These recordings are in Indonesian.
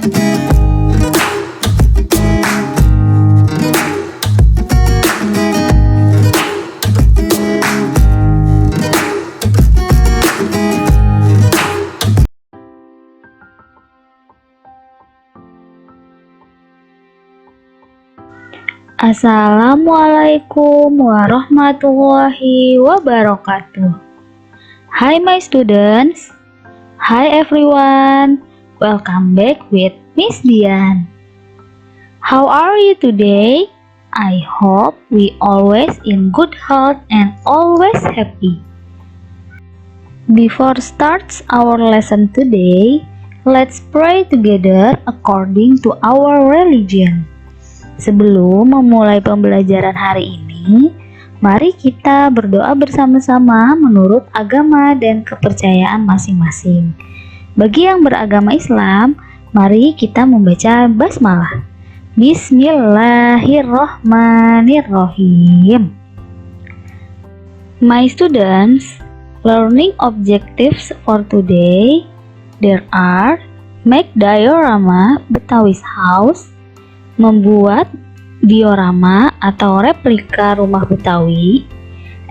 Assalamualaikum warahmatullahi wabarakatuh. Hi my students. Hi everyone. Welcome back with Miss Dian. How are you today? I hope we always in good health and always happy. Before starts our lesson today, let's pray together according to our religion. Sebelum memulai pembelajaran hari ini, mari kita berdoa bersama-sama menurut agama dan kepercayaan masing-masing. Bagi yang beragama Islam, mari kita membaca basmalah. Bismillahirrohmanirrohim. My students, learning objectives for today, there are make diorama Betawi's house, membuat diorama atau replika rumah Betawi,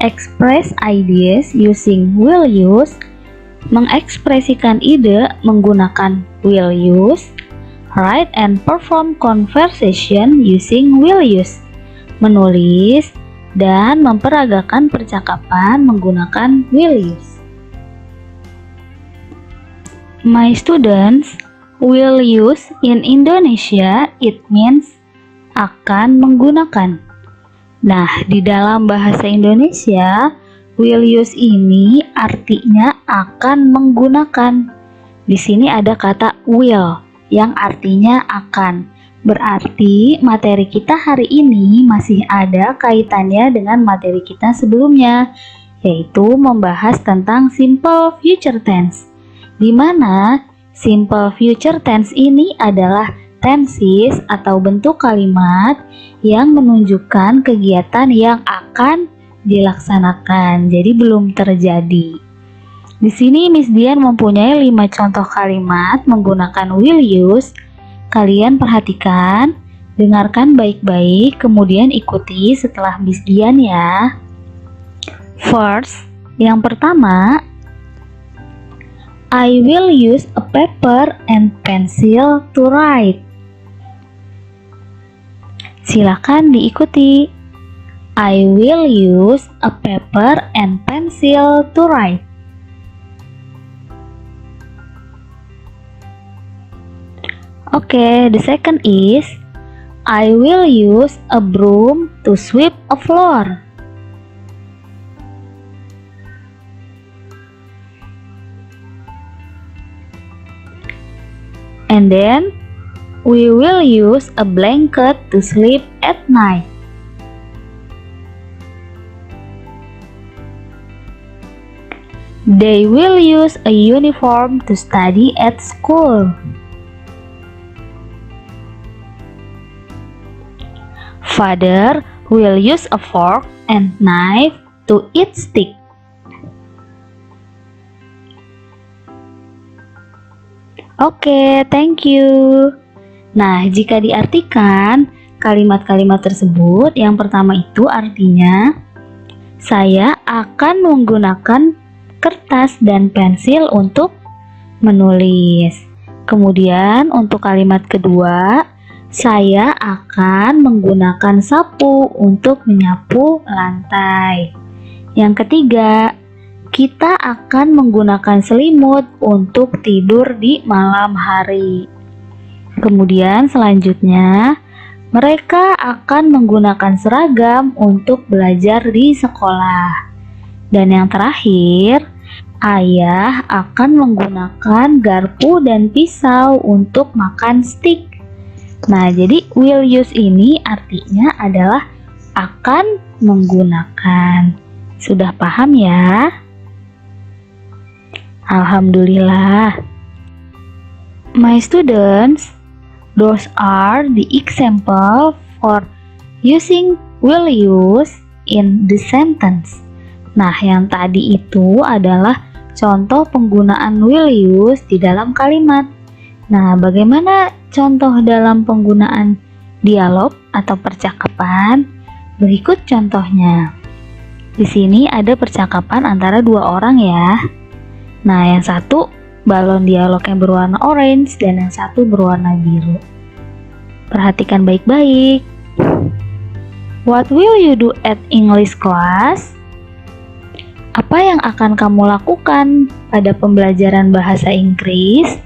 express ideas using will use, mengekspresikan ide menggunakan will use, write and perform conversation using will use, menulis dan memperagakan percakapan menggunakan will use. My students, will use in Indonesia, it means akan menggunakan. Nah, di dalam bahasa Indonesia, will use ini artinya akan menggunakan. Di sini ada kata will yang artinya akan. Berarti materi kita hari ini masih ada kaitannya dengan materi kita sebelumnya, yaitu membahas tentang simple future tense, di mana simple future tense ini adalah tenses atau bentuk kalimat yang menunjukkan kegiatan yang akan dilaksanakan, jadi belum terjadi. Di sini Miss Dian mempunyai 5 contoh kalimat menggunakan will use. Kalian perhatikan, dengarkan baik-baik, kemudian ikuti setelah Miss Dian ya. First, yang pertama, I will use a paper and pencil to write. Silakan diikuti. I will use a paper and pencil to write. Okay, the second is I will use a broom to sweep a floor. And then, we will use a blanket to sleep at night. They will use a uniform to study at school. Father will use a fork and knife to eat steak. Oke, thank you. Nah, jika diartikan kalimat-kalimat tersebut, yang pertama itu artinya saya akan menggunakan kertas dan pensil untuk menulis. Kemudian untuk kalimat kedua, saya akan menggunakan sapu untuk menyapu lantai. Yang ketiga, kita akan menggunakan selimut untuk tidur di malam hari. Kemudian selanjutnya, mereka akan menggunakan seragam untuk belajar di sekolah. Dan yang terakhir, ayah akan menggunakan garpu dan pisau untuk makan steak. Nah, jadi will use ini artinya adalah akan menggunakan. Sudah paham ya? Alhamdulillah. My students, those are the example for using will use in the sentence. Nah, yang tadi itu adalah contoh penggunaan will use di dalam kalimat. Nah, bagaimana contoh dalam penggunaan dialog atau percakapan, berikut contohnya. Di sini ada percakapan antara dua orang ya. Nah, yang satu balon dialog yang berwarna orange dan yang satu berwarna biru. Perhatikan baik-baik. What will you do at English class? Apa yang akan kamu lakukan pada pembelajaran bahasa Inggris?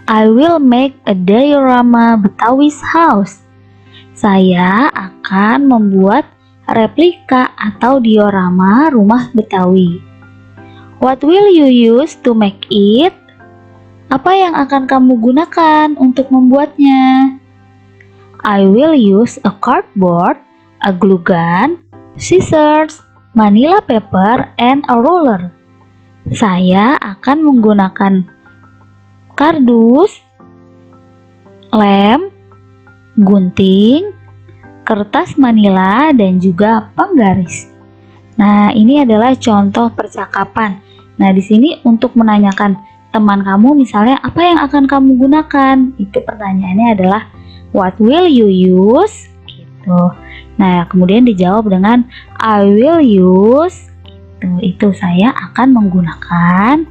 I will make a diorama Betawi's house. Saya akan membuat replika atau diorama rumah Betawi. What will you use to make it? Apa yang akan kamu gunakan untuk membuatnya? I will use a cardboard, a glue gun, scissors, manila paper, and a ruler. Saya akan menggunakan kardus, lem, gunting, kertas manila, dan juga penggaris. Nah, ini adalah contoh percakapan. Nah, di sini untuk menanyakan teman kamu misalnya apa yang akan kamu gunakan? Itu pertanyaannya adalah what will you use? Gitu. Nah, kemudian dijawab dengan I will use. Itu saya akan menggunakan.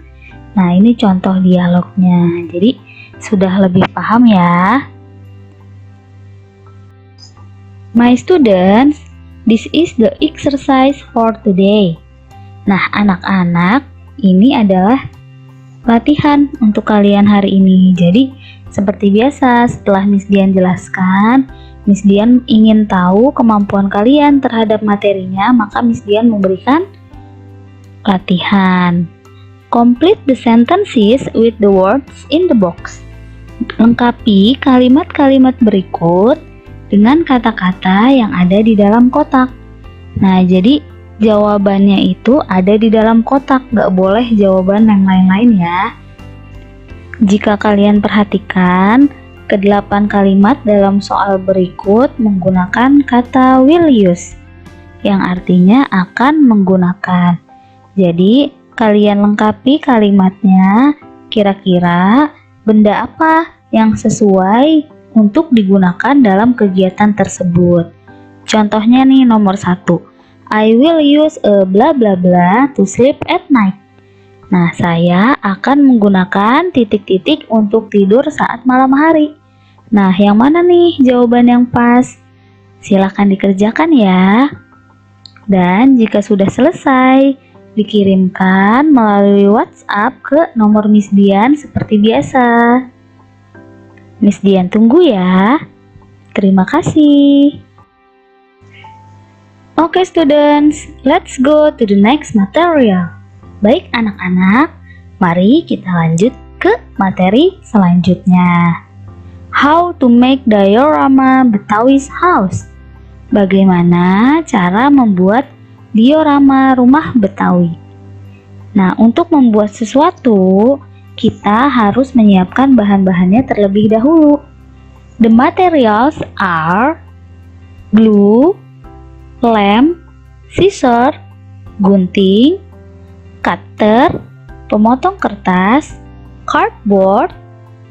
Nah, ini contoh dialognya. Jadi, sudah lebih paham ya. My students, this is the exercise for today. Nah, anak-anak, ini adalah latihan untuk kalian hari ini. Jadi, seperti biasa, setelah Miss Dian jelaskan, Miss Dian ingin tahu kemampuan kalian terhadap materinya, maka Miss Dian memberikan latihan. Complete the sentences with the words in the box. Lengkapi kalimat-kalimat berikut dengan kata-kata yang ada di dalam kotak. Nah, jadi jawabannya itu ada di dalam kotak, gak boleh jawaban yang lain-lain ya. Jika kalian perhatikan, ke-8 kalimat dalam soal berikut menggunakan kata will use, yang artinya akan menggunakan. Jadi, kalian lengkapi kalimatnya, kira-kira benda apa yang sesuai untuk digunakan dalam kegiatan tersebut. Contohnya nih nomor 1, I will use a bla bla bla to sleep at night. Nah, saya akan menggunakan titik-titik untuk tidur saat malam hari. Nah, yang mana nih jawaban yang pas? Silakan dikerjakan ya. Dan jika sudah selesai, dikirimkan melalui WhatsApp ke nomor Miss Dian seperti biasa. Miss Dian tunggu ya. Terima kasih. Oke students, let's go to the next material. Baik anak-anak, mari kita lanjut ke materi selanjutnya. How to make diorama Betawi's house. Bagaimana cara membuat diorama rumah Betawi. Nah, untuk membuat sesuatu, kita harus menyiapkan bahan-bahannya terlebih dahulu. The materials are glue, lem, scissor, gunting, cutter, pemotong kertas, cardboard,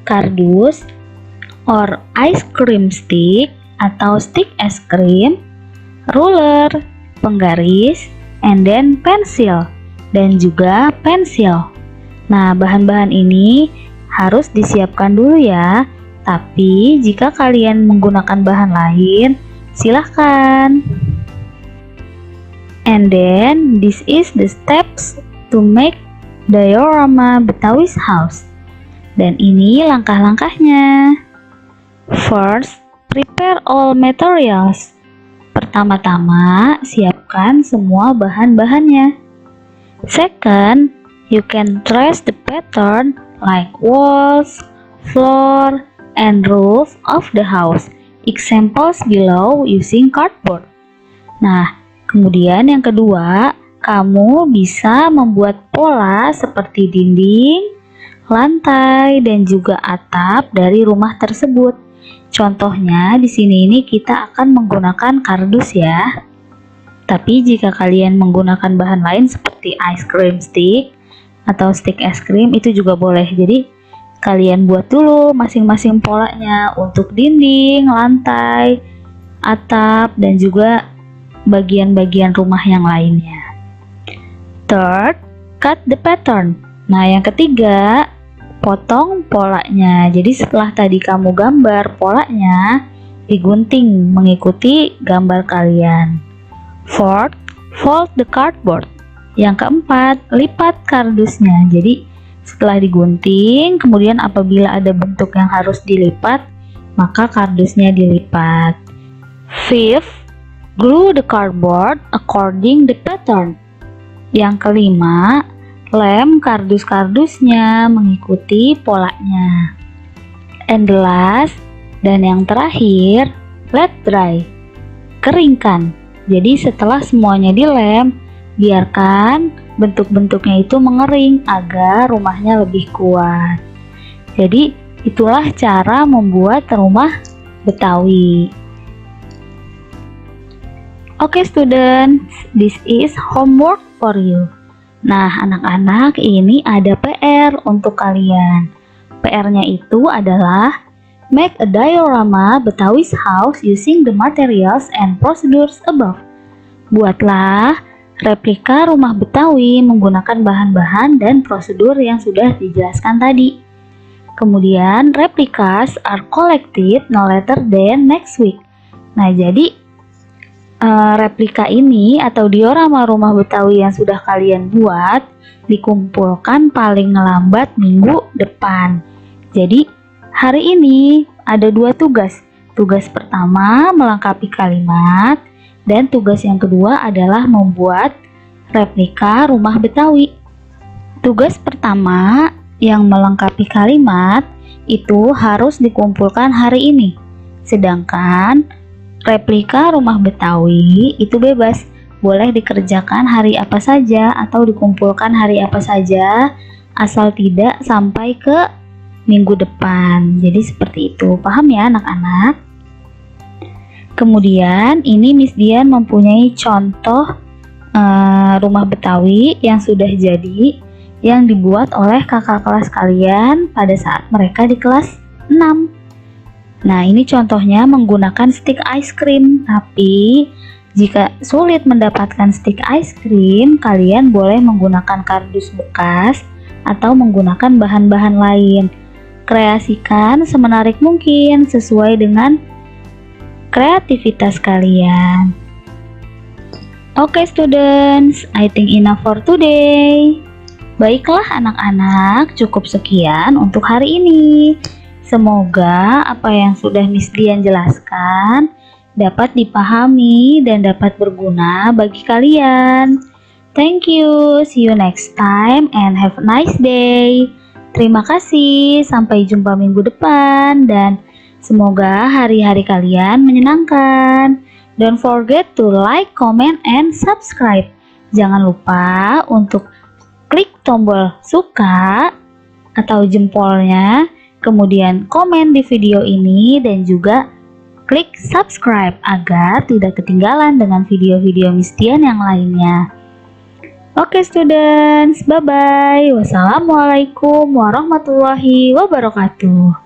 kardus, or ice cream stick atau stick es krim, ruler, penggaris, and then pensil, dan juga pensil. Nah, bahan-bahan ini harus disiapkan dulu ya. Tapi jika kalian menggunakan bahan lain, silahkan. And then this is the steps to make diorama Betawi's house. Dan ini langkah-langkahnya. First, prepare all materials. Pertama-tama, siapkan semua bahan-bahannya. Second, you can trace the pattern like walls, floor, and roof of the house. Examples below using cardboard. Nah, kemudian yang kedua, kamu bisa membuat pola seperti dinding, lantai, dan juga atap dari rumah tersebut. Contohnya di sini ini kita akan menggunakan kardus ya. Tapi jika kalian menggunakan bahan lain seperti ice cream stick atau stick es krim itu juga boleh. Jadi Kalian buat dulu masing-masing polanya untuk dinding, lantai, atap, dan juga bagian-bagian rumah yang lainnya. Third, cut the pattern. Nah, yang ketiga, potong polanya. Jadi setelah tadi kamu gambar polanya, digunting mengikuti gambar kalian. Fourth, fold the cardboard. Yang keempat, lipat kardusnya. Jadi setelah digunting, kemudian apabila ada bentuk yang harus dilipat, maka kardusnya dilipat. Fifth, glue the cardboard according the pattern. Yang kelima, lem kardus-kardusnya mengikuti polanya. And the last, dan yang terakhir, let dry. Keringkan. Jadi setelah semuanya dilem, biarkan bentuk-bentuknya itu mengering agar rumahnya lebih kuat. Jadi itulah cara membuat rumah Betawi. Oke students, this is homework for you. Nah anak-anak, ini ada PR untuk kalian. PR-nya itu adalah make a diorama Betawi's house using the materials and procedures above. Buatlah replika rumah Betawi menggunakan bahan-bahan dan prosedur yang sudah dijelaskan tadi. Kemudian replicas are collected no later than next week. Nah jadi replika ini atau diorama rumah Betawi yang sudah kalian buat dikumpulkan paling lambat minggu depan. Jadi hari ini ada 2 tugas. Tugas pertama melengkapi kalimat, dan tugas yang kedua adalah membuat replika rumah Betawi. Tugas pertama yang melengkapi kalimat itu harus dikumpulkan hari ini. Sedangkan replika rumah Betawi itu bebas, boleh dikerjakan hari apa saja atau dikumpulkan hari apa saja, asal tidak sampai ke minggu depan. Jadi seperti itu, paham ya anak-anak? Kemudian ini Miss Dian mempunyai contoh rumah Betawi yang sudah jadi, yang dibuat oleh kakak kelas kalian pada saat mereka di kelas 6. Nah ini contohnya menggunakan stick ice cream, tapi jika sulit mendapatkan stick ice cream, kalian boleh menggunakan kardus bekas atau menggunakan bahan-bahan lain. Kreasikan semenarik mungkin sesuai dengan kreativitas kalian. Oke students, I think enough for today. Baiklah anak-anak, cukup sekian untuk hari ini. Semoga apa yang sudah Miss Dian jelaskan dapat dipahami dan dapat berguna bagi kalian. Thank you, see you next time and have a nice day. Terima kasih, sampai jumpa minggu depan dan semoga hari-hari kalian menyenangkan. Don't forget to like, comment, and subscribe. Jangan lupa untuk klik tombol suka atau jempolnya, kemudian komen di video ini dan juga klik subscribe agar tidak ketinggalan dengan video-video Miss Dian yang lainnya. Oke students, bye-bye. Wassalamualaikum warahmatullahi wabarakatuh.